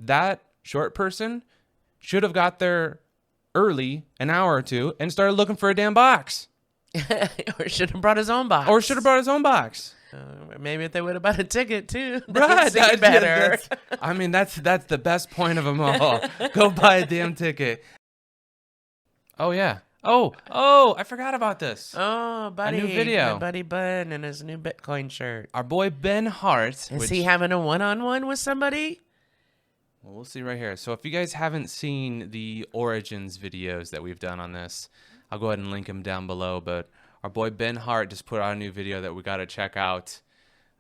that short person should have got there early, an hour or two, and started looking for a damn box. Or should have brought his own box. Maybe if they would have bought a ticket too. Right. That's better. That's the best point of them all. Go buy a damn ticket. Oh, yeah. Oh, I forgot about this. Oh, buddy. A new video. My buddy Ben in his new Bitcoin shirt. Our boy Ben Hart. Is he having a one-on-one with somebody? Well, we'll see right here. So if you guys haven't seen the Origins videos that we've done on this, I'll go ahead and link them down below. But our boy Ben Hart just put out a new video that we got to check out.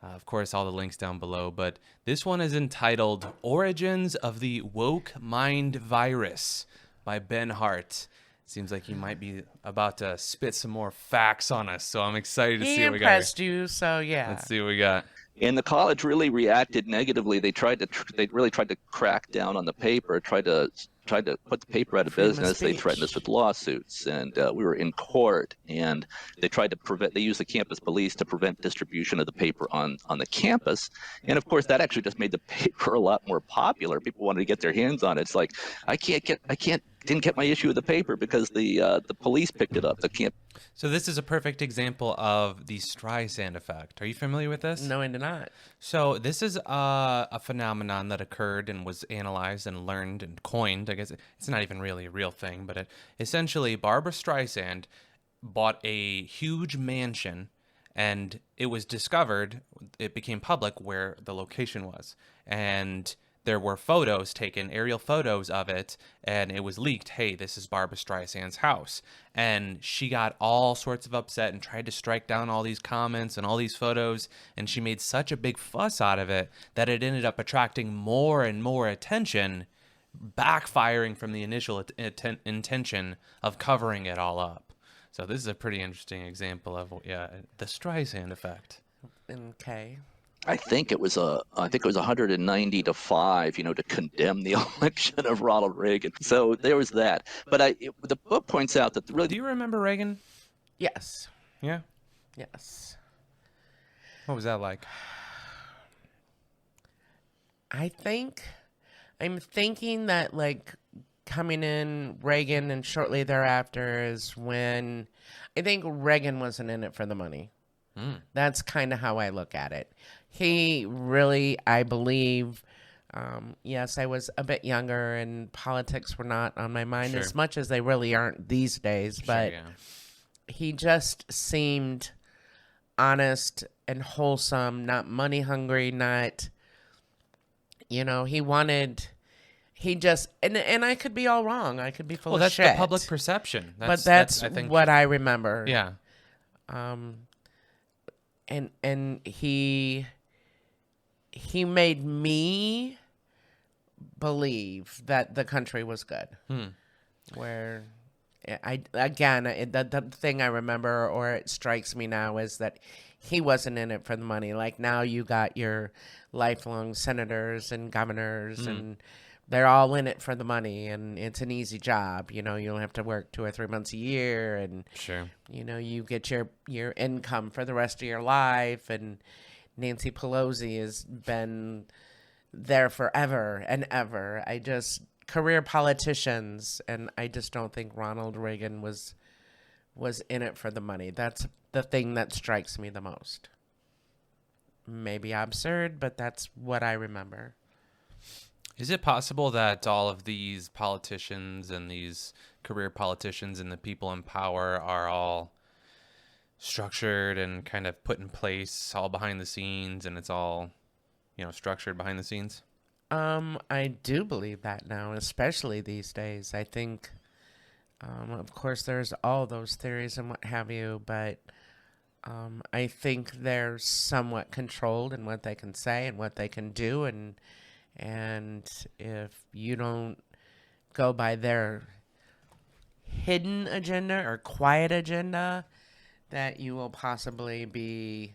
Of course, all the links down below. But this one is entitled Origins of the Woke Mind Virus by Ben Hart. Seems like he might be about to spit some more facts on us, so I'm excited to see what we got. He impressed you, so yeah. Let's see what we got. And the college really reacted negatively. They really tried to crack down on the paper, tried to put the paper out of business. They threatened us with lawsuits, and we were in court. And they tried to prevent. They used the campus police to prevent distribution of the paper on the campus. And of course, that actually just made the paper a lot more popular. People wanted to get their hands on it. It's like I didn't get my issue of the paper because the police picked it up. So this is a perfect example of the Streisand effect. Are you familiar with this? No, I did not. So this is a phenomenon that occurred and was analyzed and learned and coined. I guess it's not even really a real thing, but essentially Barbra Streisand bought a huge mansion, and it was discovered, it became public where the location was. And there were photos taken, aerial photos of it, and it was leaked, hey, this is Barbra Streisand's house. And she got all sorts of upset and tried to strike down all these comments and all these photos, and she made such a big fuss out of it that it ended up attracting more and more attention, backfiring from the initial intention of covering it all up. So this is a pretty interesting example of the Streisand effect. Okay. I think it was 190 to 5, to condemn the election of Ronald Reagan. So there was that. But the book points out that Do you remember Reagan? Yes. Yeah. Yes. What was that like? I'm thinking that coming in Reagan and shortly thereafter is when I think Reagan wasn't in it for the money. That's kind of how I look at it. He really, I believe, yes, I was a bit younger and politics were not on my mind as much as they really aren't these days, but he just seemed honest and wholesome, not money hungry, not, and I could be all wrong. I could be full of shit. Well, that's the public perception. That's I think, what I remember. Yeah. And he made me believe that the country was good. Where the thing I remember, or it strikes me now, is that he wasn't in it for the money. Like now you got your lifelong senators and governors and they're all in it for the money, and it's an easy job. You don't have to work 2 or 3 months a year, and you get your income for the rest of your life. And Nancy Pelosi has been there forever and ever. Career politicians, and I just don't think Ronald Reagan was in it for the money. That's the thing that strikes me the most. Maybe absurd, but that's what I remember. Is it possible that all of these politicians and these career politicians and the people in power are all structured and kind of put in place all behind the scenes, and it's all, structured behind the scenes? I do believe that now, especially these days. I think, of course, there's all those theories and what have you, but I think they're somewhat controlled in what they can say and what they can do, and if you don't go by their hidden agenda or quiet agenda, that you will possibly be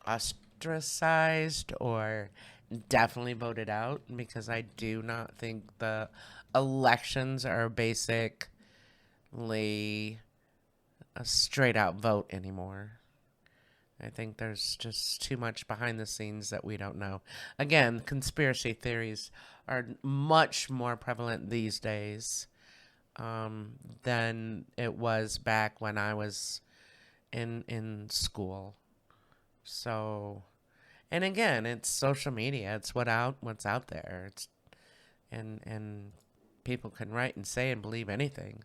ostracized or definitely voted out, because I do not think the elections are basically a straight out vote anymore. I think there's just too much behind the scenes that we don't know. Again, conspiracy theories are much more prevalent these days than it was back when I was in school. So, and again, it's social media. It's what's out there. It's and people can write and say and believe anything.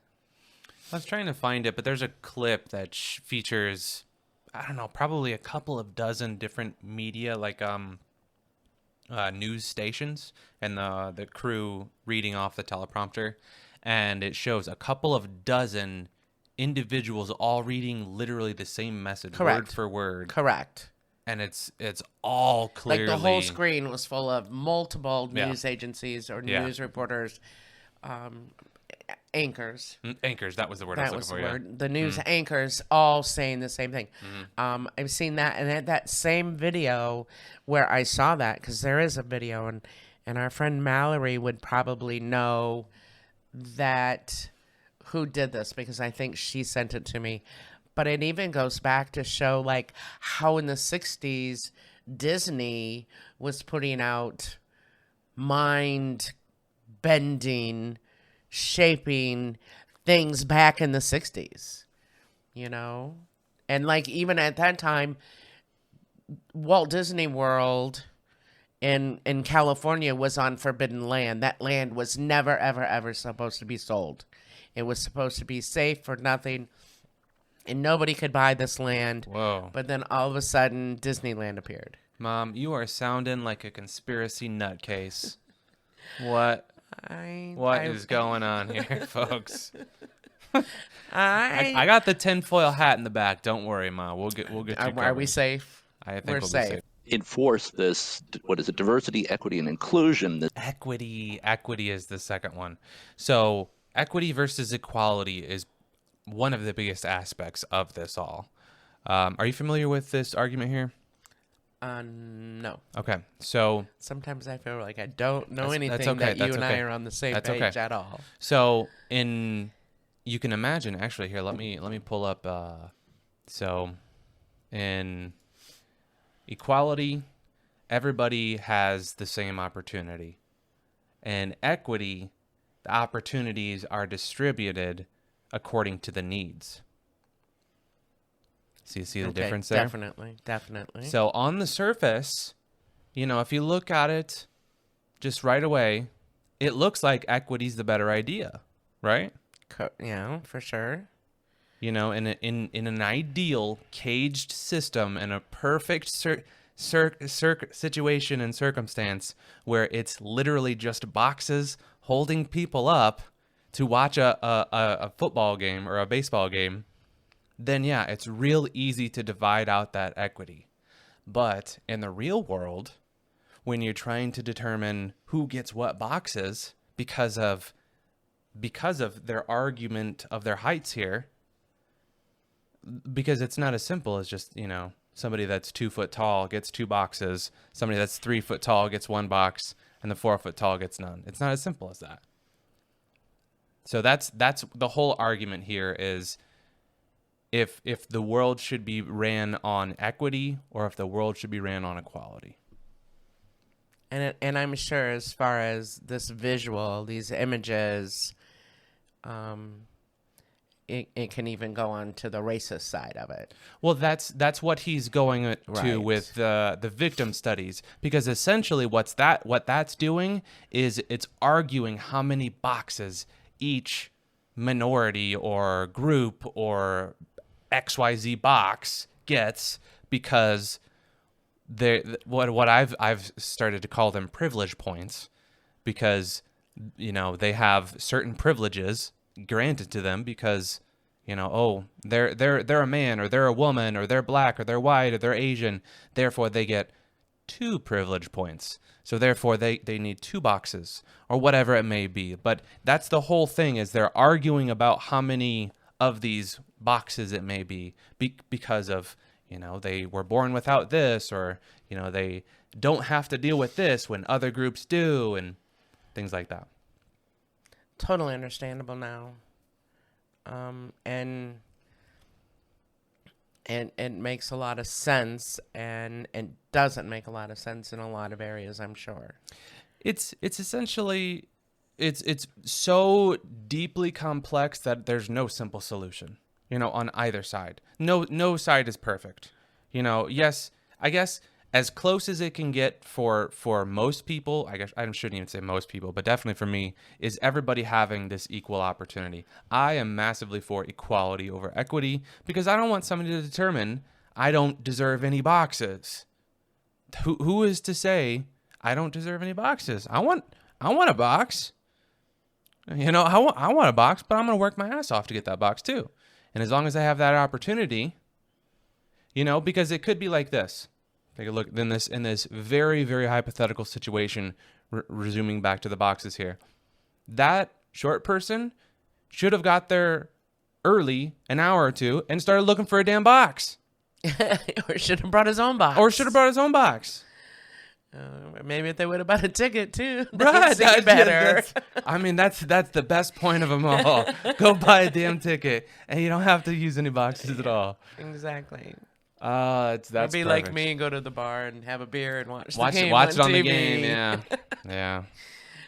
I was trying to find it, but there's a clip that features, I don't know, probably a couple of dozen different media, like news stations, and the crew reading off the teleprompter, and it shows a couple of dozen individuals all reading literally the same message, Correct. word for word, Correct. and it's all clearly Like the whole screen was full of multiple Yeah. news agencies or Yeah. news reporters, anchors. Anchors. That was the word I That was was the looking for. word. The news anchors all saying the same thing. I've seen that, and at that same video where I saw that, because there is a video, and our friend Mallory would probably know that who did this, because I think she sent it to me. But it even goes back to show like how in the 60s Disney was putting out mind bending, shaping things back in the 60s, you know? And like even at that time, Walt Disney World in California was on forbidden land. That land was never, ever, ever supposed to be sold. It was supposed to be safe for nothing, and nobody could buy this land. Whoa. But then all of a sudden, Disneyland appeared. Mom, you are sounding like a conspiracy nutcase. What is going on here, folks? I got the tinfoil hat in the back. Don't worry, Ma. We'll get you covered. Are we safe? I think We're we'll safe. be safe. Enforce this, what is it, diversity, equity, and inclusion. Equity is the second one. So equity versus equality is one of the biggest aspects of this all. Are you familiar with this argument here? No. Okay, so Sometimes I feel like I don't know That's anything okay, that you that's and okay. I are on the same That's page okay. at all. So you can imagine, actually, here, let me pull up, so in equality, everybody has the same opportunity. In equity, the opportunities are distributed according to the needs. So you see the difference there? Definitely. So on the surface, if you look at it just right away, it looks like equity's the better idea, right? Yeah, for sure. In an ideal caged system and a perfect situation and circumstance where it's literally just boxes holding people up to watch a football game or a baseball game, then yeah, it's real easy to divide out that equity. But in the real world, when you're trying to determine who gets what boxes because of their argument of their heights here, because it's not as simple as just, somebody that's 2 foot tall gets 2 boxes, somebody that's 3 foot tall gets 1 box, and the 4 foot tall gets none. It's not as simple as that. So that's the whole argument here is if the world should be ran on equity or if the world should be ran on equality. And I'm sure as far as this visual, these images, it can even go on to the racist side of it. Well, that's what he's going to Right. with the victim studies, because essentially what that's doing is it's arguing how many boxes each minority or group or XYZ box gets, because what I've started to call them privilege points, because they have certain privileges granted to them because they're a man or they're a woman or they're black or they're white or they're Asian, therefore they get 2 privilege points, so therefore they need 2 boxes or whatever it may be. But that's the whole thing, is they're arguing about how many of these boxes it may be because of they were born without this, or they don't have to deal with this when other groups do, and things like that. Totally understandable now. And And it makes a lot of sense, and it doesn't make a lot of sense in a lot of areas, I'm sure. It's essentially it's so deeply complex that there's no simple solution, on either side. No side is perfect. Yes, I guess as close as it can get for most people, I guess I shouldn't even say most people, but definitely for me, is everybody having this equal opportunity. I am massively for equality over equity because I don't want somebody to determine I don't deserve any boxes. Who is to say I don't deserve any boxes? I want a box. I want a box, but I'm going to work my ass off to get that box too. And as long as I have that opportunity, because it could be like this. Take a look in this very, very hypothetical situation, resuming back to the boxes here. That short person should have got there early, an hour or two, and started looking for a damn box. Or should have brought his own box. Maybe if they would have bought a ticket too. Right, that's better. That's the best point of them all. Go buy a damn ticket, and you don't have to use any boxes at all. Exactly. That's It'd be perfect. like me, go to the bar and have a beer and watch the game watch it on TV. the game. Yeah.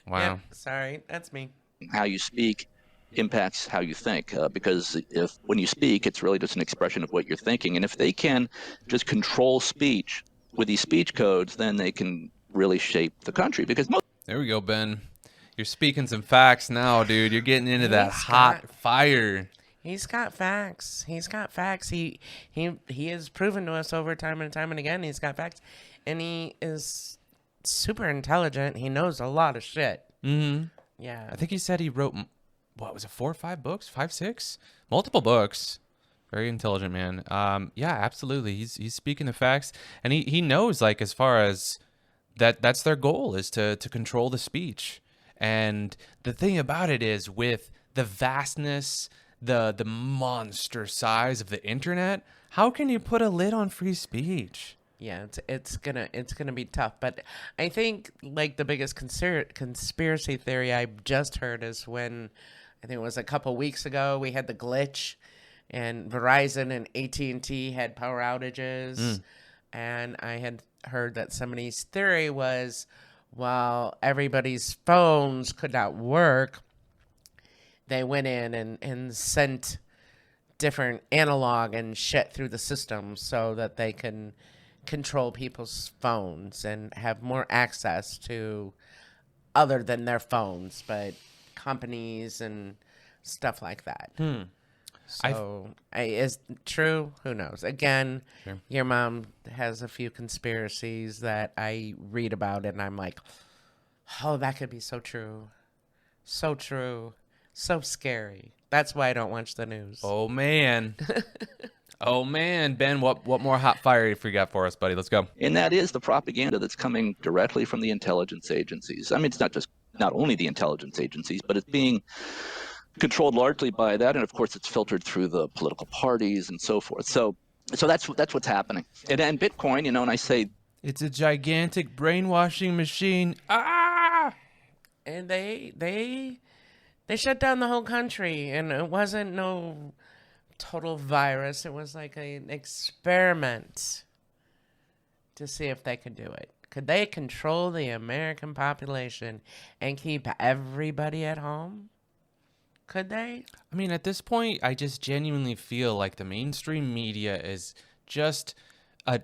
Wow. Yep, sorry, that's me. How you speak impacts how you think, because when you speak, it's really just an expression of what you're thinking. And if they can just control speech with these speech codes, then they can really shape the country. Because there we go, Ben. You're speaking some facts now, dude. You're getting into that hot fire. He's got facts. He has proven to us over time and time and again. He's got facts, and he is super intelligent. He knows a lot of shit. Mm-hmm. Yeah. I think he said he wrote, what was it, 4 or 5 books? 5, 6? Multiple books. Very intelligent man. Yeah, absolutely. He's speaking the facts, and he knows, like, as far as that's their goal, is to control the speech. And the thing about it is, with the vastness, the monster size of the internet, how can you put a lid on free speech? Yeah, it's gonna be tough. But I think, like, the biggest conspiracy theory I just heard is when, I think it was a couple weeks ago, we had the glitch, and Verizon and AT&T had power outages, and I had heard that somebody's theory was, while everybody's phones could not work, they went in and sent different analog and shit through the system so that they can control people's phones and have more access to other than their phones, but companies and stuff like that. So, is true? Who knows? Again, Sure. Your mom has a few conspiracies that I read about, and I'm like, oh, that could be so true. So true. So scary. That's why I don't watch the news. Oh, man. Oh, man. Ben, what more hot fire you got for us, buddy? Let's go. And that is the propaganda that's coming directly from the intelligence agencies. I mean, it's not only the intelligence agencies, but it's being controlled largely by that, and of course it's filtered through the political parties and so forth. So that's what's happening. And Bitcoin, and I say it's a gigantic brainwashing machine. And they shut down the whole country, and it wasn't no total virus. It was like an experiment to see if they could do it. Could they control the American population and keep everybody at home? Could they? I mean, at this point, I just genuinely feel like the mainstream media is just a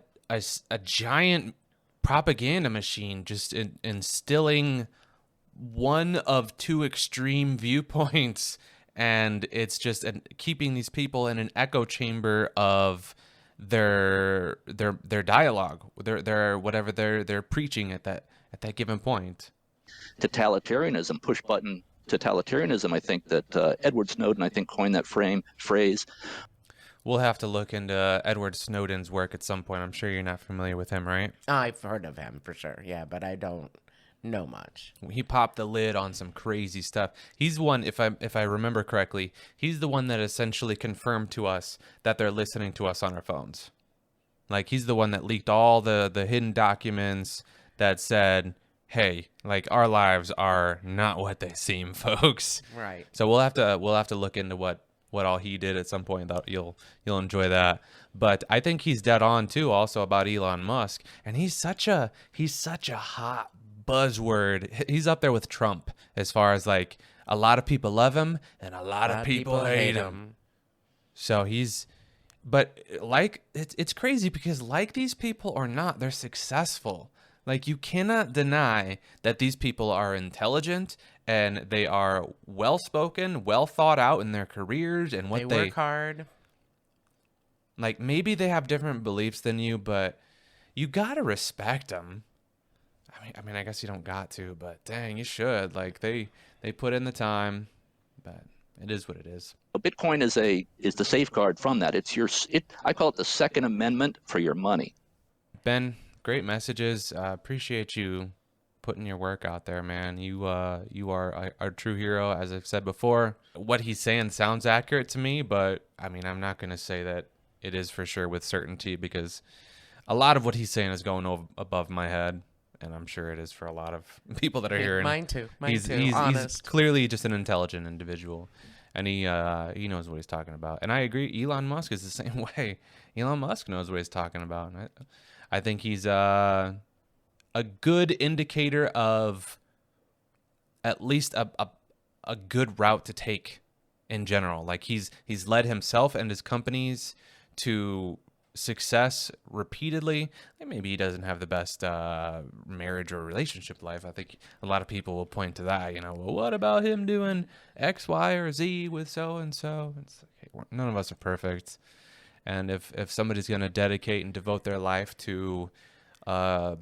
giant propaganda machine, just instilling one of two extreme viewpoints, and it's just keeping these people in an echo chamber of their dialogue, their whatever they're preaching at that given point. Totalitarianism, push button totalitarianism. I think that Edward Snowden, I think, coined that phrase. We'll have to look into Edward Snowden's work at some point. I'm sure you're not familiar with him, right? I've heard of him for sure, yeah, but I don't know much. He popped the lid on some crazy stuff. He's one, if I remember correctly, he's the one that essentially confirmed to us that they're listening to us on our phones. Like, he's the one that leaked all the hidden documents that said, hey, like, our lives are not what they seem, folks. Right. So we'll have to look into what all he did at some point. You'll enjoy that. But I think he's dead on too, also about Elon Musk, and he's such a hot buzzword. He's up there with Trump as far as like a lot of people love him and a lot of people hate him. So but like it's crazy because like these people or not, they're successful. Like you cannot deny that these people are intelligent and they are well spoken, well thought out in their careers and what they work hard. Like maybe they have different beliefs than you, but you gotta respect them. I guess you don't got to, but dang, you should. Like they put in the time, but it is what it is. Bitcoin is the safeguard from that. I call it the Second Amendment for your money. Ben, great messages. Appreciate you putting your work out there, man. You are our true hero, as I've said before. What he's saying sounds accurate to me, but I mean, I'm not gonna say that it is for sure with certainty because a lot of what he's saying is going above my head. And I'm sure it is for a lot of people that are here. Mine too. He's clearly just an intelligent individual, and he knows what he's talking about. And I agree. Elon Musk is the same way. Elon Musk knows what he's talking about. And I think he's a good indicator of at least a good route to take in general. Like he's led himself and his companies to success repeatedly. Maybe he doesn't have the best marriage or relationship life. I think a lot of people will point to that. Well, what about him doing X, Y, or Z with so and so? It's like, hey, none of us are perfect. And if somebody's going to dedicate and devote their life to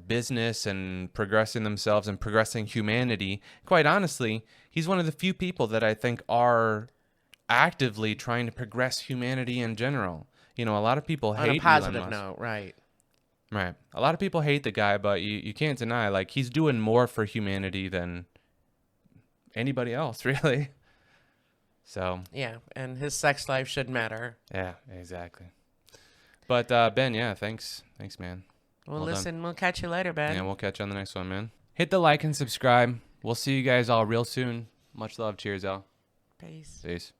business and progressing themselves and progressing humanity, quite honestly, he's one of the few people that I think are actively trying to progress humanity in general. A lot of people hate on a positive Elon Musk. note, right? Right. A lot of people hate the guy, but you can't deny, like, he's doing more for humanity than anybody else, really. So. Yeah, and his sex life should matter. Yeah, exactly. But, Ben, yeah, thanks. Thanks, man. Well listen, we'll catch you later, Ben. Yeah, we'll catch you on the next one, man. Hit the like and subscribe. We'll see you guys all real soon. Much love. Cheers, Al. Peace. Peace.